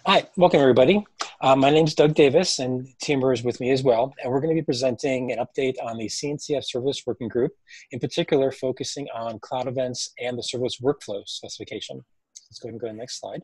Hi, welcome everybody. My name is Doug Davis and Tihomir is with me as well. And we're going to be presenting an update on the CNCF Serverless Working Group, in particular focusing on cloud events and the Serverless Workflow specification. Let's go ahead and go to the next slide.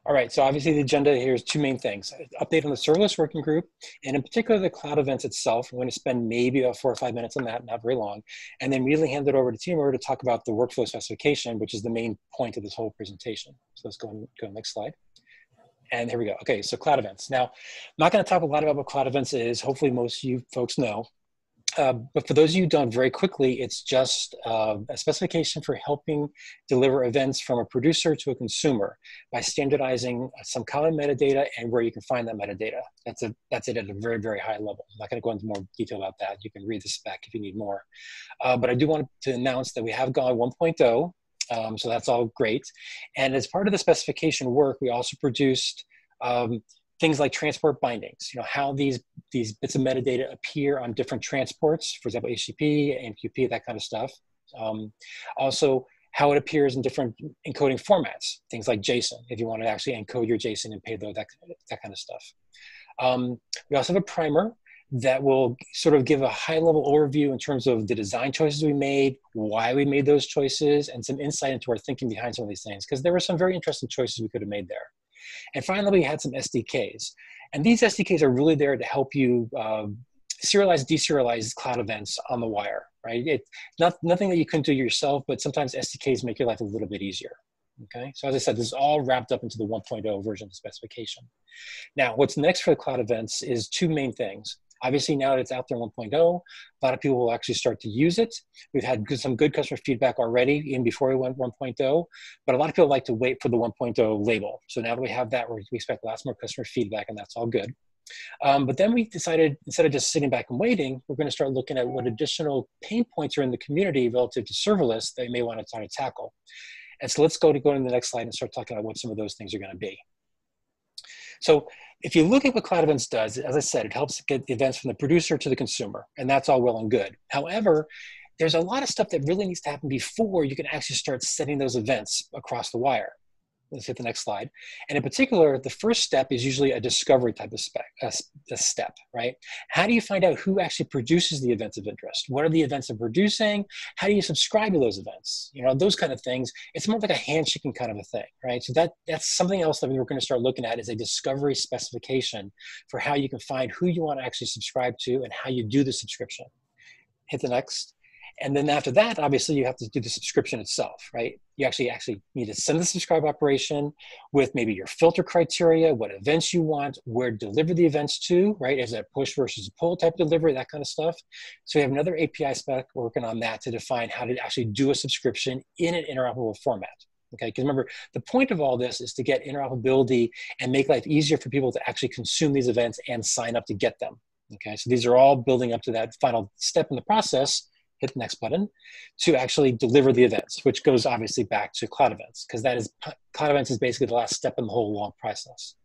All right, so obviously the agenda here is two main things. Update on the Serverless Working Group, and in particular the cloud events itself. I'm going to spend maybe about 4 or 5 minutes on that, not very long, and then immediately hand it over to Tihomir to talk about the workflow specification, which is the main point of this whole presentation. So let's go to the next slide. And here we go. Okay, so cloud events. Now, I'm not going to talk a lot about what cloud events is. Hopefully most of you folks know. But for those of you who don't, very quickly, it's just a specification for helping deliver events from a producer to a consumer by standardizing some common metadata and where you can find that metadata. That's it at a very, very high level. I'm not going to go into more detail about that. You can read the spec if you need more. But I do want to announce that we have gone 1.0. So that's all great. And as part of the specification work, we also produced things like transport bindings, how these bits of metadata appear on different transports, for example, HTTP, MQP, that kind of stuff. Also, how it appears in different encoding formats, things like JSON, if you want to actually encode your JSON and payload, that kind of stuff. We also have a primer that will sort of give a high-level overview in terms of the design choices we made, why we made those choices, and some insight into our thinking behind some of these things, because there were some very interesting choices we could have made there. And finally, we had some SDKs. And these SDKs are really there to help you serialize, deserialize cloud events on the wire, right? Nothing that you couldn't do yourself, but sometimes SDKs make your life a little bit easier. Okay, so as I said, this is all wrapped up into the 1.0 version of the specification. Now, what's next for the cloud events is two main things. Obviously, now that it's out there in 1.0, a lot of people will actually start to use it. We've had some good customer feedback already even before we went 1.0, but a lot of people like to wait for the 1.0 label. So now that we have that, we expect lots more customer feedback, and that's all good. But then we decided, instead of just sitting back and waiting, we're going to start looking at what additional pain points are in the community relative to serverless that you may want to try to tackle. And so let's go to the next slide and start talking about what some of those things are going to be. So if you look at what cloud events does, as I said, it helps get the events from the producer to the consumer, and that's all well and good. However, there's a lot of stuff that really needs to happen before you can actually start setting those events across the wire. Let's hit the next slide. And in particular, the first step is usually a discovery type of step, right? How do you find out who actually produces the events of interest? What are the events they're producing? How do you subscribe to those events? Those kind of things. It's more like a handshaking kind of a thing, right? So that's something else that we're going to start looking at is a discovery specification for how you can find who you want to actually subscribe to and how you do the subscription. Hit the next. And then after that, obviously, you have to do the subscription itself, right? You actually need to send the subscribe operation with maybe your filter criteria, what events you want, where to deliver the events to, right? Is it push versus pull type delivery, that kind of stuff. So we have another API spec working on that to define how to actually do a subscription in an interoperable format. Okay, because remember, the point of all this is to get interoperability and make life easier for people to actually consume these events and sign up to get them. Okay, so these are all building up to that final step in the process. Hit the next button to actually deliver the events, which goes obviously back to cloud events, because cloud events is basically the last step in the whole long process.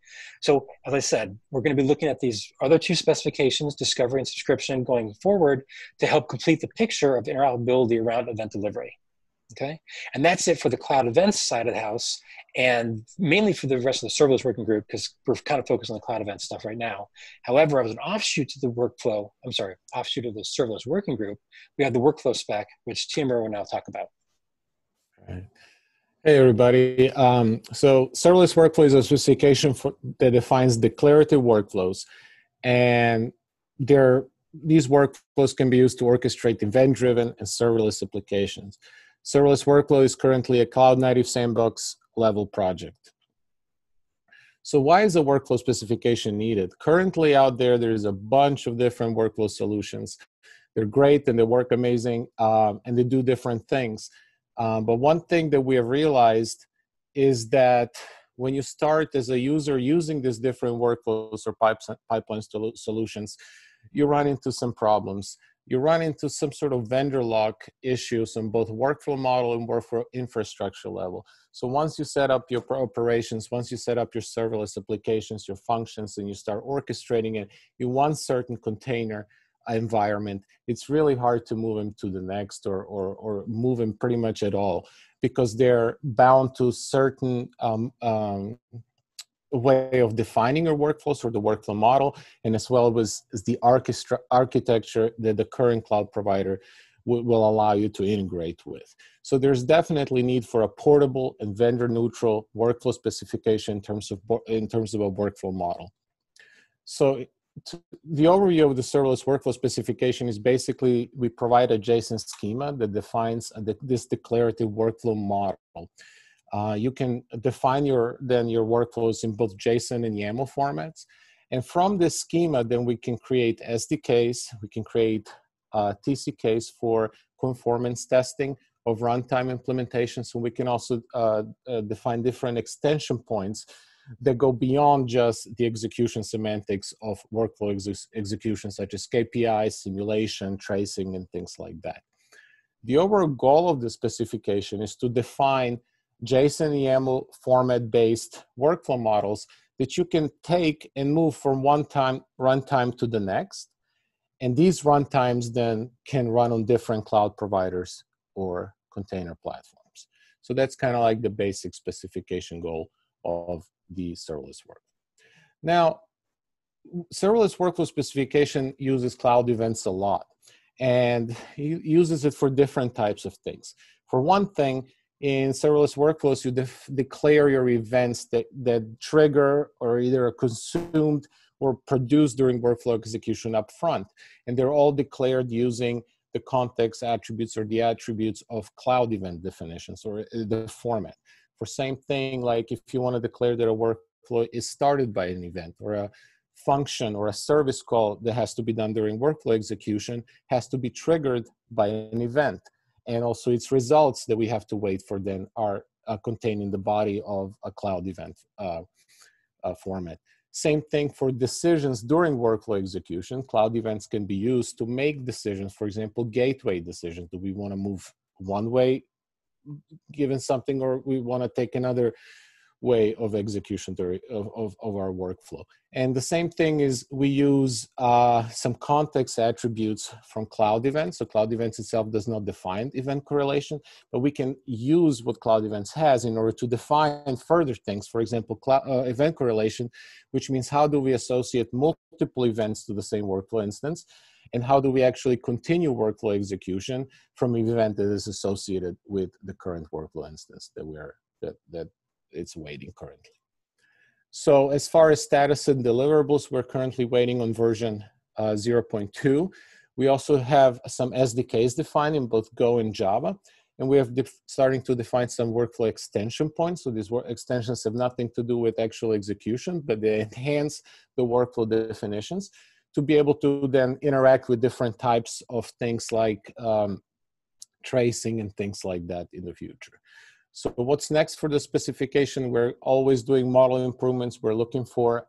So as I said, we're going to be looking at these other two specifications, discovery and subscription, going forward to help complete the picture of interoperability around event delivery. Okay, and that's it for the cloud events side of the house, and mainly for the rest of the serverless working group, because we're kind of focused on the cloud event stuff right now. However, as an offshoot to the offshoot of the serverless working group, we have the workflow spec, which Tihomir will now talk about. All right. Hey, everybody. So serverless workflow is a specification that defines declarative workflows, and these workflows can be used to orchestrate event-driven and serverless applications. Serverless Workflow is currently a cloud-native sandbox level project. So why is a workflow specification needed? Currently out there is a bunch of different workflow solutions. They're great and they work amazing and they do different things. But one thing that we have realized is that when you start as a user using these different workflows or pipeline solutions, you run into some problems. You run into some sort of vendor lock issues on both workflow model and workflow infrastructure level. So once you set up your operations, once you set up your serverless applications, your functions, and you start orchestrating it in one certain container, environment, it's really hard to move them to the next or move them pretty much at all, because they're bound to certain way of defining your workflows or the workflow model, and as well as the architecture that the current cloud provider will allow you to integrate with. So there's definitely need for a portable and vendor-neutral workflow specification in terms of a workflow model. So the overview of the serverless workflow specification is basically we provide a JSON schema that defines this declarative workflow model. You can define your workflows in both JSON and YAML formats. And from this schema, then we can create SDKs, we can create TCKs for conformance testing of runtime implementations. So we can also define different extension points that go beyond just the execution semantics of workflow execution, such as KPIs, simulation, tracing, and things like that. The overall goal of the specification is to define JSON YAML format-based workflow models that you can take and move from one runtime to the next. And these runtimes then can run on different cloud providers or container platforms. So that's kind of like the basic specification goal of the serverless workflow. Now, serverless workflow specification uses cloud events a lot, and uses it for different types of things. For one thing, in serverless workflows, you declare your events that trigger or either are consumed or produced during workflow execution up front. And they're all declared using the context attributes or the attributes of cloud event definitions or the format. For same thing, like if you want to declare that a workflow is started by an event, or a function or a service call that has to be done during workflow execution has to be triggered by an event. And also its results that we have to wait for then are contained in the body of a cloud event format. Same thing for decisions during workflow execution. Cloud events can be used to make decisions, for example, gateway decisions. Do we want to move one way given something, or we want to take another way of execution of our workflow? And the same thing is we use some context attributes from cloud events. So cloud events itself does not define event correlation, but we can use what cloud events has in order to define further things. For example, event correlation, which means how do we associate multiple events to the same workflow instance, and how do we actually continue workflow execution from an event that is associated with the current workflow instance that it's waiting currently. So as far as status and deliverables, we're currently waiting on version 0.2. We also have some SDKs defined in both Go and Java, and we have starting to define some workflow extension points. So these extensions have nothing to do with actual execution, but they enhance the workflow definitions to be able to then interact with different types of things like tracing and things like that in the future. So what's next for the specification? We're always doing model improvements. We're looking for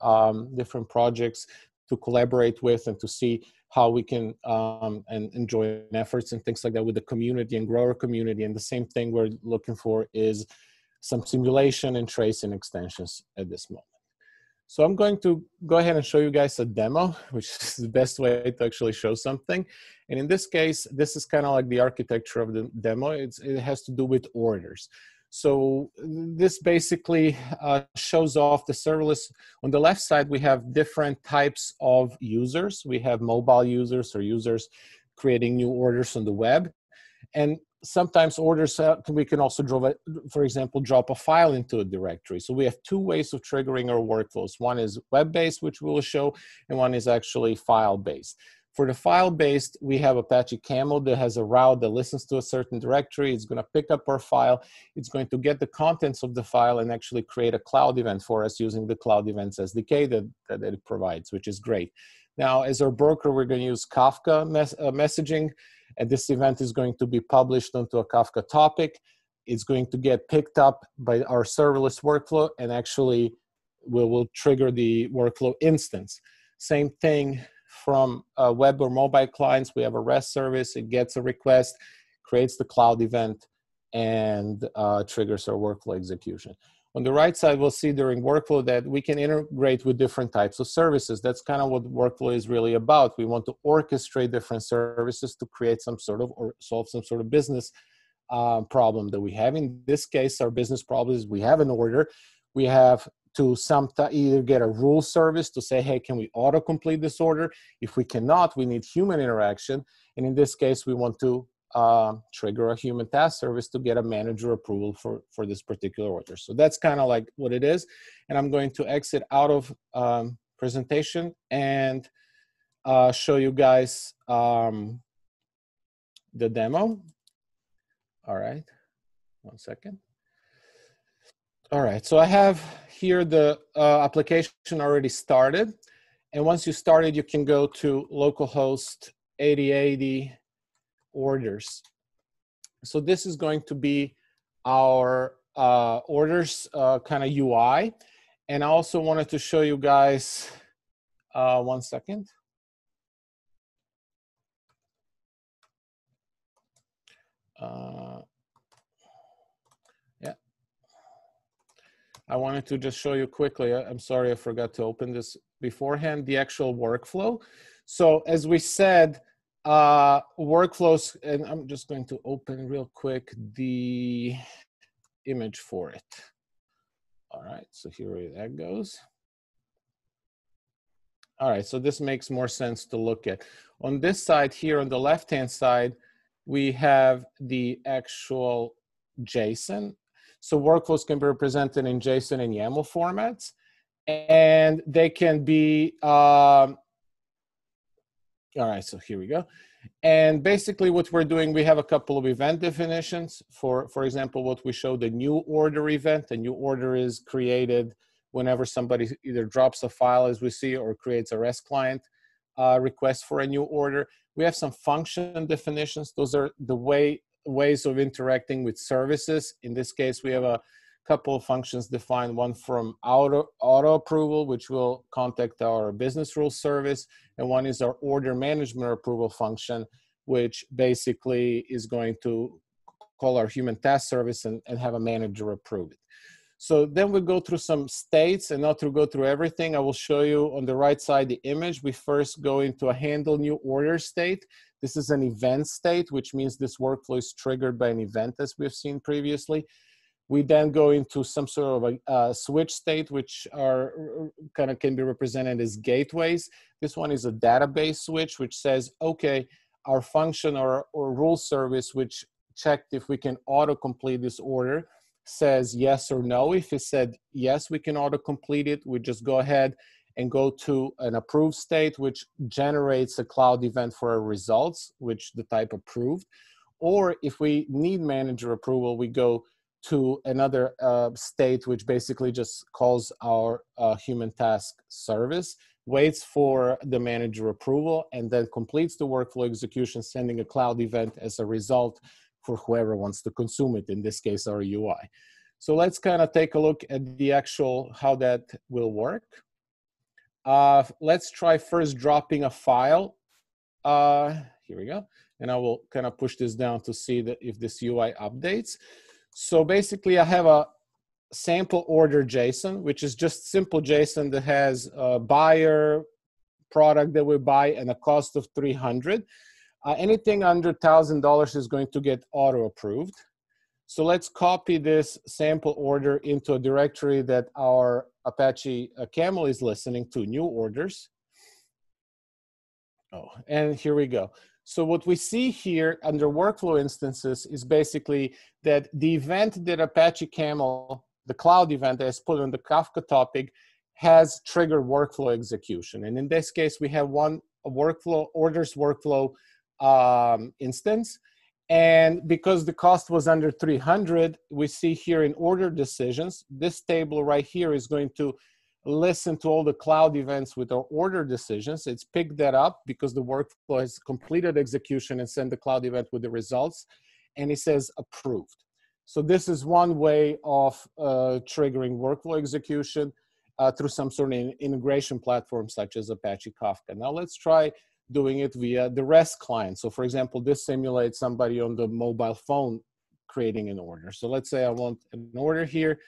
different projects to collaborate with and to see how we can and join efforts and things like that with the community and grow our community. And the same thing we're looking for is some simulation and tracing extensions at this moment. So I'm going to go ahead and show you guys a demo, which is the best way to actually show something. And in this case, this is kind of like the architecture of the demo. It has to do with orders. So this basically shows off the serverless. On the left side, we have different types of users. We have mobile users or users creating new orders on the web. And sometimes orders, we can also, for example, drop a file into a directory. So we have two ways of triggering our workflows. One is web-based, which we will show, and one is actually file-based. For the file-based, we have Apache Camel that has a route that listens to a certain directory. It's going to pick up our file. It's going to get the contents of the file and actually create a cloud event for us using the Cloud Events SDK that it provides, which is great. Now, as our broker, we're going to use Kafka messaging, and this event is going to be published onto a Kafka topic. It's going to get picked up by our serverless workflow, and actually will trigger the workflow instance. Same thing from web or mobile clients. We have a REST service. It gets a request, creates the cloud event, and triggers our workflow execution. On the right side, we'll see during workflow that we can integrate with different types of services. That's kind of what workflow is really about. We want to orchestrate different services to create some sort of, or solve some sort of business problem that we have. In this case, our business problem is we have an order. We have to either get a rule service to say, hey, can we auto-complete this order? If we cannot, we need human interaction. And in this case, we want to trigger a human task service to get a manager approval for this particular order. So that's kind of like what it is. And I'm going to exit out of presentation and show you guys the demo. All right, 1 second. All right, so I have here the application already started. And once you started, you can go to localhost 8080 orders. So this is going to be our orders kind of UI. And I also wanted to show you guys, 1 second. Yeah. I wanted to just show you quickly, I'm sorry I forgot to open this beforehand, the actual workflow. So as we said, workflows, and I'm just going to open real quick the image for it. All right, so here that goes. All right, so this makes more sense to look at. On this side here, on the left-hand side, we have the actual JSON. So workflows can be represented in JSON and YAML formats, and they can be, all right, so here we go. And basically what we're doing, we have a couple of event definitions. For example, what we show, the new order event. A new order is created whenever somebody either drops a file, as we see, or creates a REST client request for a new order. We have some function definitions. Those are the ways of interacting with services. In this case, we have a couple of functions defined, one from auto approval, which will contact our business rule service, and one is our order management approval function, which basically is going to call our human task service and have a manager approve it. So then we go through some states, and not to go through everything, I will show you on the right side the image. We first go into a handle new order state. This is an event state, which means this workflow is triggered by an event, as we've seen previously. We then go into some sort of a switch state, which are kind of can be represented as gateways. This one is a database switch, which says, okay, our function or rule service, which checked if we can auto-complete this order, says yes or no. If it said yes, we can auto-complete it. We just go ahead and go to an approved state, which generates a cloud event for our results, which the type approved. Or if we need manager approval, we go to another state, which basically just calls our human task service, waits for the manager approval, and then completes the workflow execution, sending a cloud event as a result for whoever wants to consume it, in this case, our UI. So let's kind of take a look at the actual, how that will work. Let's try first dropping a file. Here we go. And I will kind of push this down to see that if this UI updates. So basically I have a sample order JSON, which is just simple JSON that has a buyer, product that we buy, and a cost of $300. Anything under $1,000 is going to get auto approved. So let's copy this sample order into a directory that our Apache Camel is listening to, new orders. Oh, and here we go. So what we see here under workflow instances is basically that the event that Apache Camel, the cloud event that is put on the Kafka topic, has triggered workflow execution. And in this case, we have one workflow, orders workflow instance. And because the cost was under 300, we see here in order decisions, this table right here is going to listen to all the cloud events with our order decisions. It's picked that up because the workflow has completed execution and sent the cloud event with the results. And it says approved. So this is one way of triggering workflow execution through some sort of integration platform such as Apache Kafka. Now let's try doing it via the REST client. So for example, this simulates somebody on the mobile phone creating an order. So let's say I want an order here.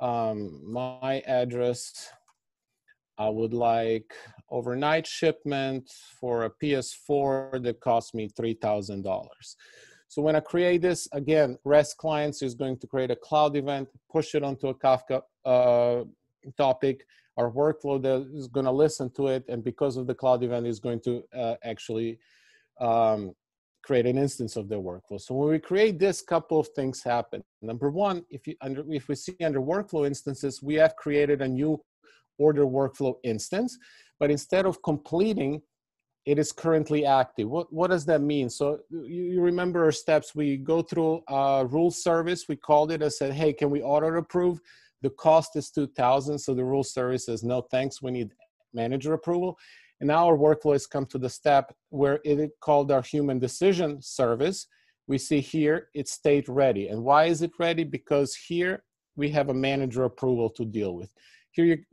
my address. I would like overnight shipment for a PS4 that cost me $3,000. So when I create this, again, REST clients is going to create a cloud event, push it onto a Kafka topic. Our workflow that is going to listen to it, and because of the cloud event, is going to actually create an instance of their workflow. So when we create this, couple of things happen. Number one, if we see under workflow instances, we have created a new order workflow instance, but instead of completing, it is currently active. What does that mean? So you remember our steps. We go through rule service. We called it and said, hey, can we auto approve? The cost is $2,000. So the rule service says, no, thanks. We need manager approval. And now our workflow has come to the step where it called our human decision service. We see here it's state ready. And why is it ready? Because here we have a manager approval to deal with. Here,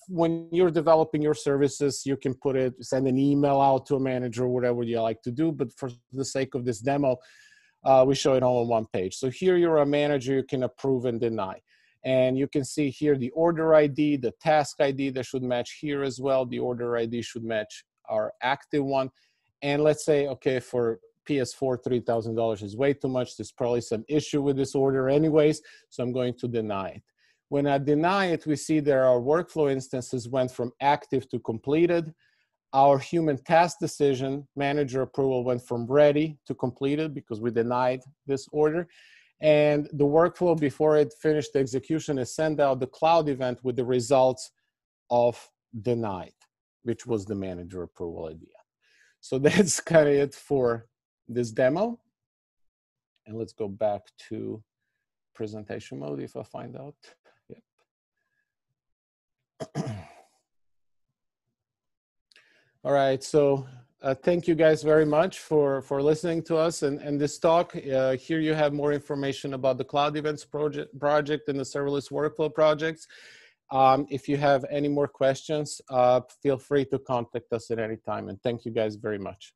when you're developing your services, you can send an email out to a manager, whatever you like to do. But for the sake of this demo, we show it all on one page. So here you're a manager, you can approve and deny. And you can see here the order ID, the task ID that should match here as well. The order ID should match our active one. And let's say, okay, for PS4, $3,000 is way too much. There's probably some issue with this order anyways, so I'm going to deny it. When I deny it, we see that our workflow instances went from active to completed. Our human task decision manager approval went from ready to completed because we denied this order. And the workflow, before it finished the execution, is sent out the cloud event with the results of denied, which was the manager approval idea. So that's kind of it for this demo. And let's go back to presentation mode if I find out. All right, so thank you guys very much for listening to us and this talk. Here you have more information about the Cloud Events project and the Serverless Workflow projects. If you have any more questions, feel free to contact us at any time. And thank you guys very much.